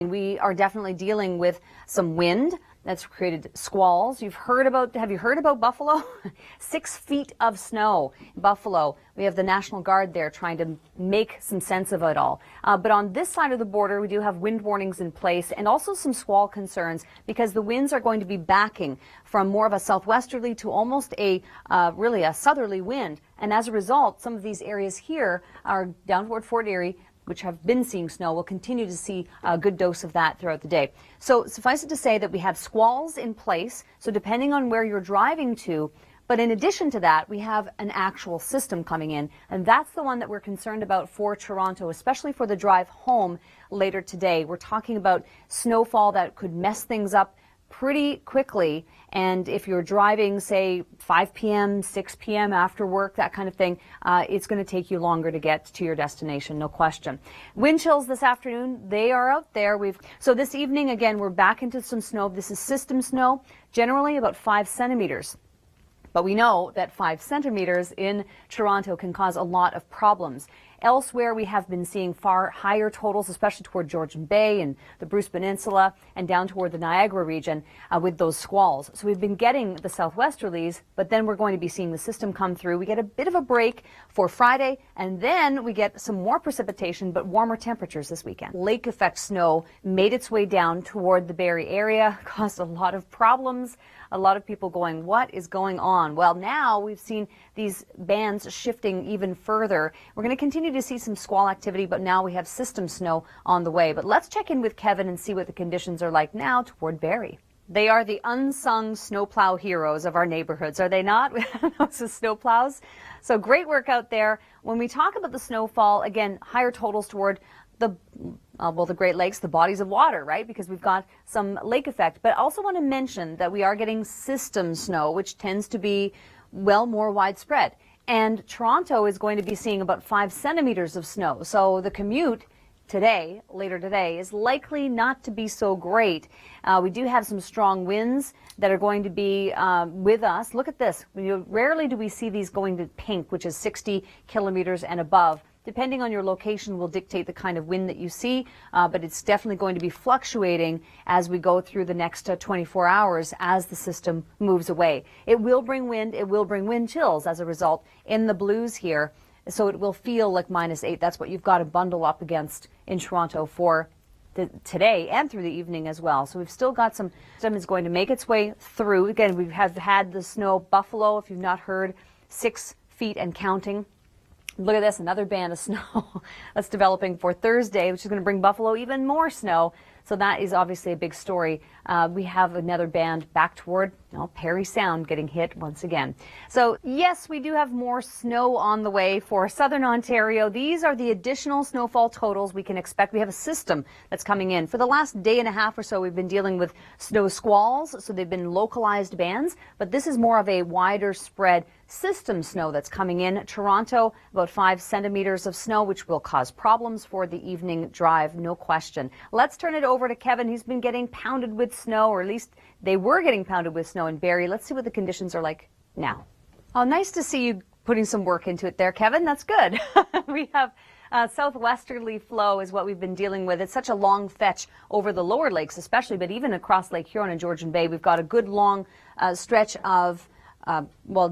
We are definitely dealing with some wind that's created squalls. Have you heard about Buffalo? 6 feet of snow in Buffalo. We have the National Guard there trying to make some sense of it all. But on this side of the border, we do have wind warnings in place and also some squall concerns because the winds are going to be backing from more of a southwesterly to almost really a southerly wind. And as a result, some of these areas here are down toward Fort Erie, which have been seeing snow, will continue to see a good dose of that throughout the day. So suffice it to say that we have squalls in place, so depending on where you're driving to, but in addition to that, we have an actual system coming in, and that's the one that we're concerned about for Toronto, especially for the drive home later today. We're talking about snowfall that could mess things up pretty quickly, and if you're driving, say, 5 p.m., 6 p.m. after work, that kind of thing, it's going to take you longer to get to your destination, no question. Wind chills this afternoon, they are out there. So this evening, again, we're back into some snow. This is system snow, generally about 5 centimeters. But we know that 5 centimeters in Toronto can cause a lot of problems. Elsewhere, we have been seeing far higher totals, especially toward Georgian Bay and the Bruce Peninsula and down toward the Niagara region with those squalls. So we've been getting the southwesterlies, but then we're going to be seeing the system come through. We get a bit of a break for Friday, and then we get some more precipitation, but warmer temperatures this weekend. Lake effect snow made its way down toward the Barrie area, caused a lot of problems. A lot of people going, what is going on? Well, now we've seen these bands shifting even further. We're going to continue to see some squall activity, but now we have system snow on the way. But let's check in with Kevin and see what the conditions are like now toward Barrie. They are the unsung snowplow heroes of our neighborhoods, are they not? Those are snowplows. So great work out there. When we talk about the snowfall, again, higher totals toward the Great Lakes, the bodies of water, right? Because we've got some lake effect. But I also want to mention that we are getting system snow, which tends to be, well, more widespread. And Toronto is going to be seeing about 5 centimeters of snow. So the commute today, later today, is likely not to be so great. We do have some strong winds that are going to be with us. Look at this. Rarely do we see these going to pink, which is 60 kilometers and above. Depending on your location will dictate the kind of wind that you see, but it's definitely going to be fluctuating as we go through the next 24 hours as the system moves away. It will bring wind, it will bring wind chills as a result in the blues here, so it will feel like -8. That's what you've got to bundle up against in Toronto for today and through the evening as well. So we've still got some is going to make its way through. Again, we have had the snow. Buffalo, if you've not heard, 6 feet and counting. Look at this, another band of snow that's developing for Thursday, which is going to bring Buffalo even more snow. So that is obviously a big story. We have another band back toward Parry Sound getting hit once again. So yes, we do have more snow on the way for southern Ontario. These are the additional snowfall totals we can expect. We have a system that's coming in. For the last day and a half or so, we've been dealing with snow squalls. So they've been localized bands, but this is more of a wider spread system snow that's coming in. Toronto, about 5 centimeters of snow, which will cause problems for the evening drive, no question. Let's turn it over to Kevin. He's been getting pounded with snow, or at least they were getting pounded with snow in Barrie. Let's see what the conditions are like now. Oh, nice to see you putting some work into it there, Kevin. That's good. We have southwesterly flow is what we've been dealing with. It's such a long fetch over the lower lakes especially, but even across Lake Huron and Georgian Bay, we've got a good long stretch of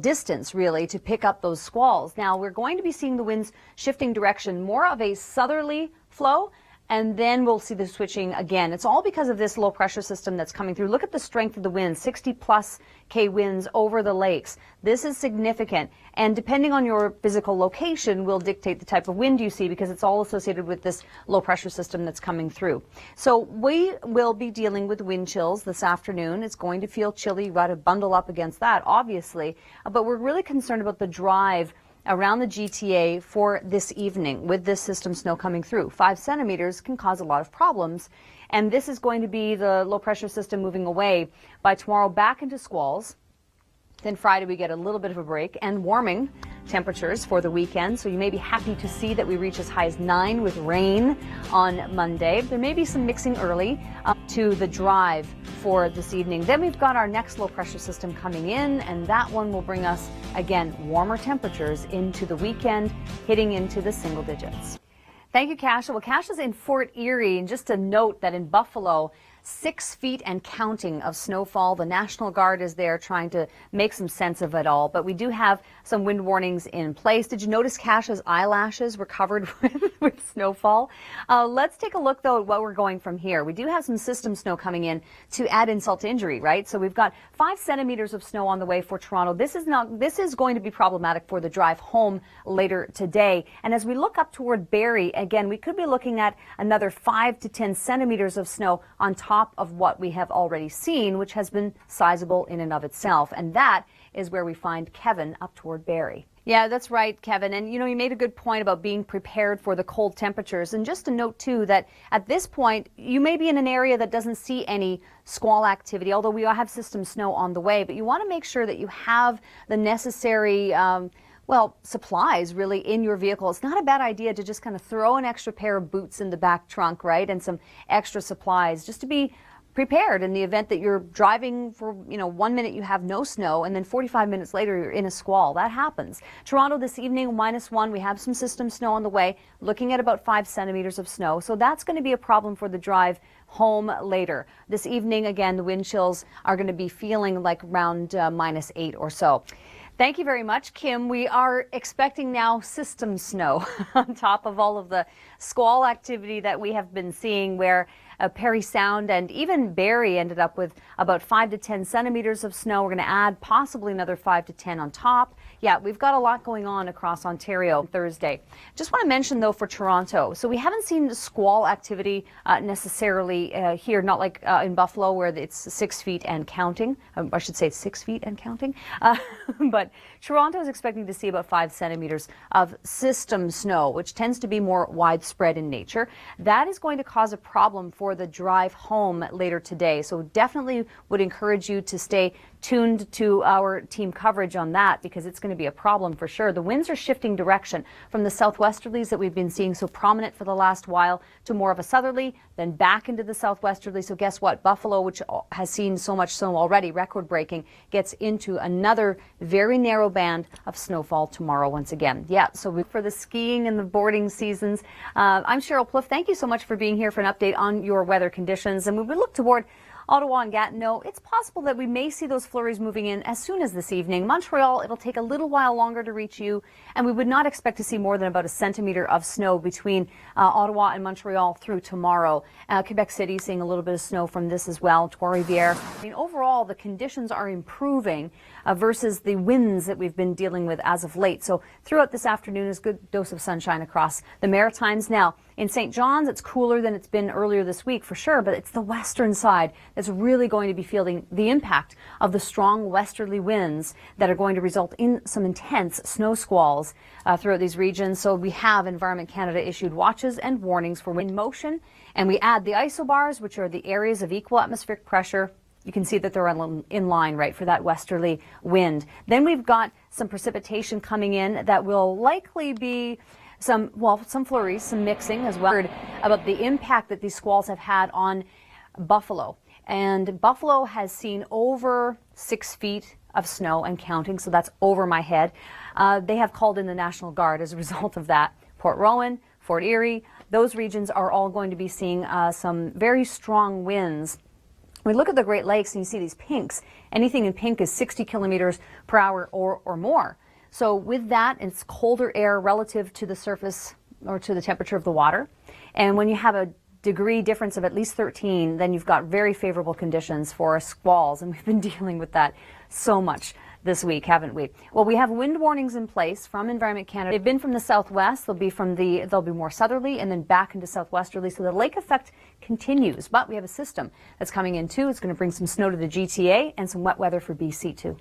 distance really to pick up those squalls. Now we're going to be seeing the winds shifting direction, more of a southerly flow, and then we'll see the switching again. It's all because of this low pressure system that's coming through. Look at the strength of the wind, 60+ K winds over the lakes. This is significant, and depending on your physical location will dictate the type of wind you see, because it's all associated with this low pressure system that's coming through. So we will be dealing with wind chills this afternoon. It's going to feel chilly. You've got to bundle up against that, obviously, but we're really concerned about the drive around the GTA for this evening with this system snow coming through. 5 centimeters can cause a lot of problems, and this is going to be the low pressure system moving away. By tomorrow, back into squalls. Then Friday we get a little bit of a break and warming temperatures for the weekend. So you may be happy to see that we reach as high as 9 with rain on Monday. There may be some mixing early up to the drive for this evening. Then we've got our next low pressure system coming in, and that one will bring us, again, warmer temperatures into the weekend, hitting into the single digits. Thank you, Kasha. Well, Kasha's in Fort Erie, and just to note that in Buffalo, 6 feet and counting of snowfall. The National Guard is there trying to make some sense of it all, but we do have some wind warnings in place. Did you notice Kasha's eyelashes were covered with snowfall? Let's take a look, though, at what we're going from here. We do have some system snow coming in to add insult to injury, right? So we've got 5 centimeters of snow on the way for Toronto. This is going to be problematic for the drive home later today. And as we look up toward Barrie, again, we could be looking at another 5 to 10 centimeters of snow on top of what we have already seen, which has been sizable in and of itself. And that is where we find Kevin up toward Barrie. Yeah, that's right, Kevin. And you know, you made a good point about being prepared for the cold temperatures. And just to note, too, that at this point, you may be in an area that doesn't see any squall activity, although we have system snow on the way. But you want to make sure that you have the necessary supplies really in your vehicle. It's not a bad idea to just kind of throw an extra pair of boots in the back trunk, right? And some extra supplies just to be prepared in the event that you're driving for, 1 minute you have no snow and then 45 minutes later you're in a squall. That happens. Toronto this evening, -1. We have some system snow on the way, looking at about 5 centimeters of snow. So that's going to be a problem for the drive home later. This evening, again, the wind chills are going to be feeling like around -8 or so. Thank you very much, Kim. We are expecting now system snow on top of all of the squall activity that we have been seeing, where Parry Sound and even Barrie ended up with about 5 to 10 centimeters of snow. We're going to add possibly another 5 to 10 on top. Yeah, we've got a lot going on across Ontario on Thursday. Just want to mention, though, for Toronto, so we haven't seen squall activity necessarily here, not like in Buffalo where it's 6 feet and counting. I should say 6 feet and counting. But Toronto is expecting to see about 5 centimeters of system snow, which tends to be more widespread in nature. That is going to cause a problem for the drive home later today. So definitely would encourage you to stay tuned to our team coverage on that, because it's going to be a problem for sure. The winds are shifting direction from the southwesterlies that we've been seeing so prominent for the last while to more of a southerly, then back into the southwesterly. So guess what? Buffalo, which has seen so much snow already, record breaking, gets into another very narrow band of snowfall tomorrow once again. Yeah, so for the skiing and the boarding seasons, I'm Sheryl Plouffe. Thank you so much for being here for an update on your weather conditions. And we look toward Ottawa and Gatineau, it's possible that we may see those flurries moving in as soon as this evening. Montreal, it'll take a little while longer to reach you, and we would not expect to see more than about 1 centimeter of snow between Ottawa and Montreal through tomorrow. Quebec City seeing a little bit of snow from this as well. Trois-Rivières. I mean, overall, the conditions are improving versus the winds that we've been dealing with as of late. So throughout this afternoon is a good dose of sunshine across the Maritimes. Now, in St. John's, it's cooler than it's been earlier this week for sure, but it's the western side that's really going to be feeling the impact of the strong westerly winds that are going to result in some intense snow squalls throughout these regions. So we have Environment Canada issued watches and warnings for wind motion, and we add the isobars, which are the areas of equal atmospheric pressure. You can see that they're in line, right, for that westerly wind. Then we've got some precipitation coming in that will likely be some flurries, some mixing as well. About the impact that these squalls have had on Buffalo. And Buffalo has seen over 6 feet of snow and counting, so that's over my head. They have called in the National Guard as a result of that. Port Rowan, Fort Erie, those regions are all going to be seeing some very strong winds. We look at the Great Lakes and you see these pinks. Anything in pink is 60 kilometers per hour or more. So with that, it's colder air relative to the surface or to the temperature of the water. And when you have a degree difference of at least 13, then you've got very favorable conditions for squalls. And we've been dealing with that so much this week, haven't we? Well, we have wind warnings in place from Environment Canada. They've been from the southwest. They'll be more southerly and then back into southwesterly. So the lake effect continues. But we have a system that's coming in too. It's going to bring some snow to the GTA and some wet weather for BC too.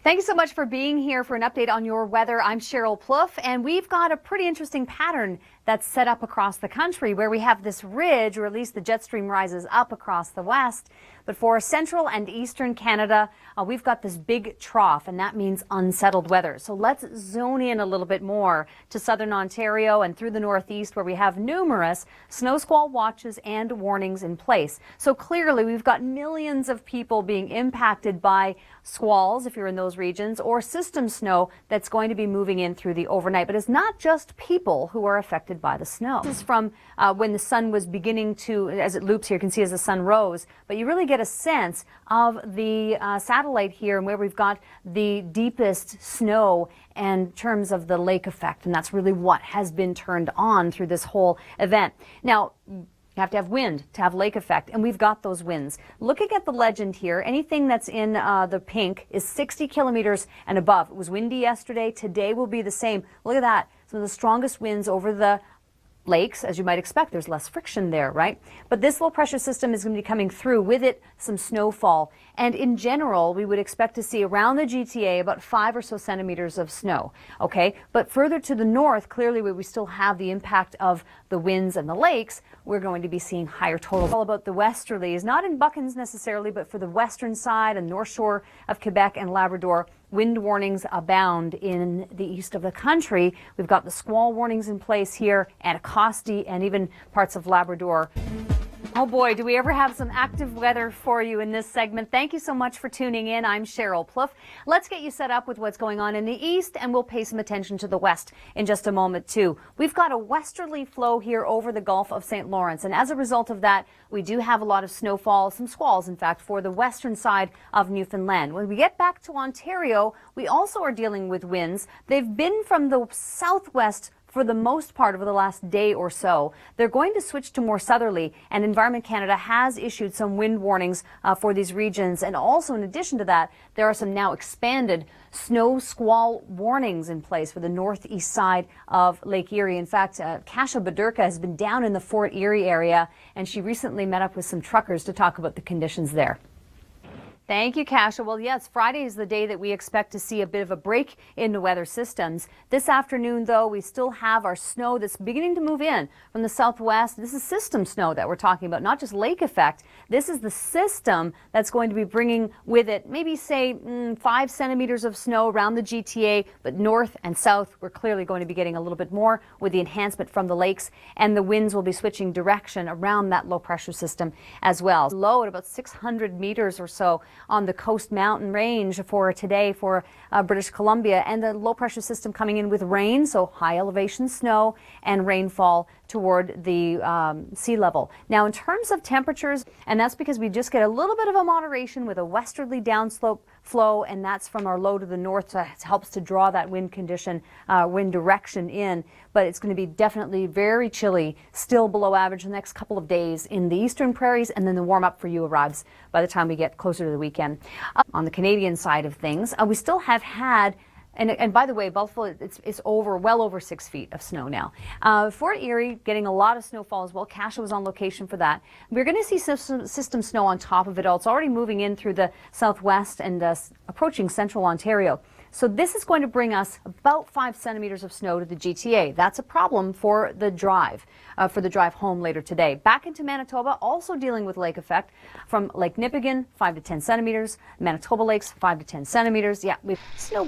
Thank you so much for being here for an update on your weather. I'm Sheryl Plouffe, and we've got a pretty interesting pattern that's set up across the country where we have this ridge, or at least the jet stream rises up across the west. But for central and eastern Canada, we've got this big trough, and that means unsettled weather. So let's zone in a little bit more to southern Ontario and through the northeast, where we have numerous snow squall watches and warnings in place. So clearly, we've got millions of people being impacted by squalls, if you're in those regions, or system snow that's going to be moving in through the overnight. But it's not just people who are affected affected by the snow. This is from when the sun was beginning to, as it loops here, you can see as the sun rose, but you really get a sense of the satellite here and where we've got the deepest snow in terms of the lake effect, and that's really what has been turned on through this whole event. Now, you have to have wind to have lake effect, and we've got those winds. Looking at the legend here, anything that's in the pink is 60 kilometers and above. It was windy yesterday. Today will be the same. Look at that. Some of the strongest winds over the lakes, as you might expect. There's less friction there, right? But this low pressure system is going to be coming through, with it some snowfall. And in general, we would expect to see around the GTA about 5 or so centimeters of snow, okay? But further to the north, clearly where we still have the impact of the winds and the lakes, we're going to be seeing higher totals. All about the westerlies, not in Buckens necessarily, but for the western side and north shore of Quebec and Labrador, wind warnings abound in the east of the country. We've got the squall warnings in place here, Anacostia, and even parts of Labrador. Oh boy, do we ever have some active weather for you in this segment. Thank you so much for tuning in. I'm Sheryl Plouffe. Let's get you set up with what's going on in the east, and we'll pay some attention to the west in just a moment too. We've got a westerly flow here over the Gulf of St. Lawrence, and as a result of that, we do have a lot of snowfall, some squalls in fact, for the western side of Newfoundland. When we get back to Ontario, we also are dealing with winds. They've been from the southwest for the most part over the last day or so. They're going to switch to more southerly, and Environment Canada has issued some wind warnings for these regions. And also, in addition to that, there are some now expanded snow squall warnings in place for the northeast side of Lake Erie. In fact, Kasha Badurka has been down in the Fort Erie area, and she recently met up with some truckers to talk about the conditions there. Thank you, Kasha. Well, yes, Friday is the day that we expect to see a bit of a break in the weather systems. This afternoon, though, we still have our snow that's beginning to move in from the southwest. This is system snow that we're talking about, not just lake effect. This is the system that's going to be bringing with it maybe, say, 5 centimeters of snow around the GTA, but north and south, we're clearly going to be getting a little bit more with the enhancement from the lakes, and the winds will be switching direction around that low pressure system as well. Low at about 600 meters or so on the Coast Mountain Range for today for British Columbia, and the low pressure system coming in with rain, so high elevation snow and rainfall toward the sea level. Now, in terms of temperatures, and that's because we just get a little bit of a moderation with a westerly downslope flow, and that's from our low to the north, so it helps to draw that wind condition, wind direction in. But it's going to be definitely very chilly, still below average the next couple of days in the eastern prairies, and then the warm up for you arrives by the time we get closer to the weekend. On the Canadian side of things, we still have had, and by the way, Buffalo, it's well over 6 feet of snow now. Fort Erie getting a lot of snowfall as well. Kasha was on location for that. We're going to see system snow on top of it all. It's already moving in through the southwest and approaching central Ontario. So this is going to bring us about 5 centimeters of snow to the GTA. That's a problem for the drive home later today. Back into Manitoba, also dealing with lake effect from Lake Nipigon, 5 to 10 centimeters. Manitoba Lakes, 5 to 10 centimeters. Yeah, we've snow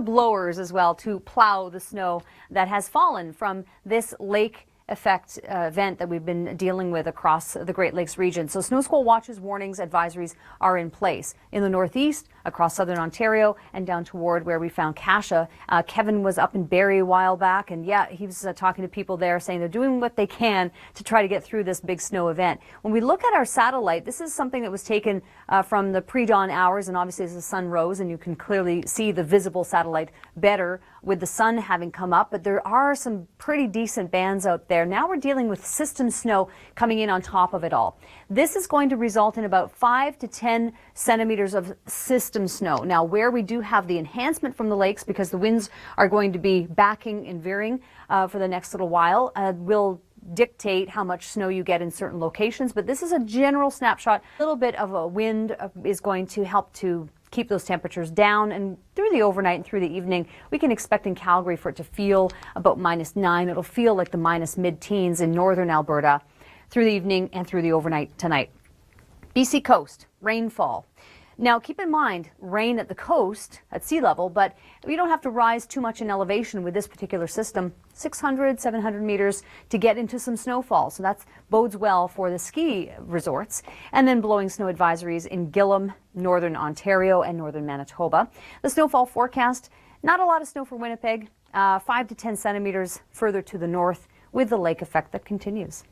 blowers as well to plow the snow that has fallen from this lake effect event that we've been dealing with across the Great Lakes region. So snow squall watches, warnings, advisories are in place in the northeast, across southern Ontario, and down toward where we found Kasha. Kevin was up in Barrie a while back, and yeah, he was talking to people there saying they're doing what they can to try to get through this big snow event. When we look at our satellite, this is something that was taken from the pre-dawn hours, and obviously as the sun rose, and you can clearly see the visible satellite better with the sun having come up, but there are some pretty decent bands out there. Now we're dealing with system snow coming in on top of it all. This is going to result in about 5 to 10 centimeters of system snow. Now, where we do have the enhancement from the lakes, because the winds are going to be backing and veering for the next little while, will dictate how much snow you get in certain locations. But this is a general snapshot. A little bit of a wind is going to help to keep those temperatures down, and through the overnight and through the evening, we can expect in Calgary for it to feel about -9. It'll feel like the minus mid-teens in northern Alberta through the evening and through the overnight tonight. BC coast, rainfall. Now, keep in mind, rain at the coast at sea level, but we don't have to rise too much in elevation with this particular system, 600, 700 meters to get into some snowfall. So that bodes well for the ski resorts. And then blowing snow advisories in Gillam, northern Ontario, and northern Manitoba. The snowfall forecast, not a lot of snow for Winnipeg. 5 to 10 centimeters further to the north with the lake effect that continues.